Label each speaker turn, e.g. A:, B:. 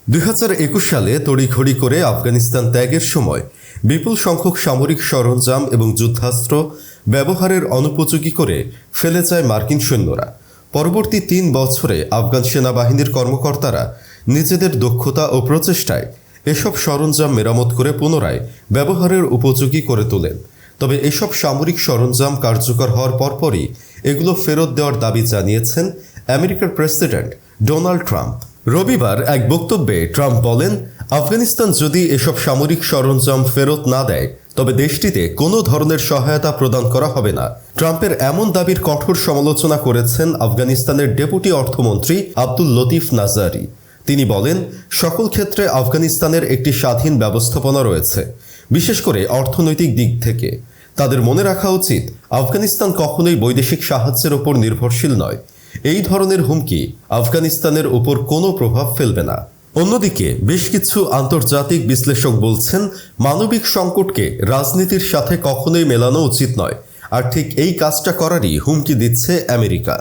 A: 2021 সালে তড়িঘড়ি করে আফগানিস্তান ত্যাগের সময় বিপুল সংখ্যক সামরিক সরঞ্জাম এবং যুদ্ধাস্ত্র ব্যবহারের অনুপযোগী করে ফেলে যায় মার্কিন সৈন্যরা। পরবর্তী 3 বছরে আফগান সেনাবাহিনীর কর্মকর্তারা নিজেদের দক্ষতা ও প্রচেষ্টায় এসব সরঞ্জাম মেরামত করে পুনরায় ব্যবহারের উপযোগী করে তোলেন। তবে এসব সামরিক সরঞ্জাম কার্যকর হওয়ার পরপরই এগুলো ফেরত দেওয়ার দাবি জানিয়েছেন আমেরিকার প্রেসিডেন্ট ডোনাল্ড ট্রাম্প। রবিবার এক বক্তব্যে ট্রাম্প বলেন, আফগানিস্তান যদি এসব সামরিক সরঞ্জাম ফেরত না দেয় তবে দেশটিতে কোনো ধরনের সহায়তা প্রদান করা হবে না। ট্রাম্পের এমন দাবির কঠোর সমালোচনা করেছেন আফগানিস্তানের ডেপুটি অর্থমন্ত্রী আব্দুল লতিফ নাজারি। তিনি বলেন, সকল ক্ষেত্রে আফগানিস্তানের একটি স্বাধীন ব্যবস্থাপনা রয়েছে, বিশেষ করে অর্থনৈতিক দিক থেকে। তাদের মনে রাখা উচিত, আফগানিস্তান কখনোই বৈদেশিক সাহায্যের উপর নির্ভরশীল নয়। এই ধরনের হুমকি আফগানিস্তানের উপর কোনো প্রভাব ফেলবে না। অন্যদিকে বেশ কিছু আন্তর্জাতিক বিশ্লেষক বলছেন, মানবিক সংকটকে রাজনীতির সাথে কখনোই মেলানো উচিত নয়, আর ঠিক এই কাজটা করারই হুমকি দিচ্ছে আমেরিকা।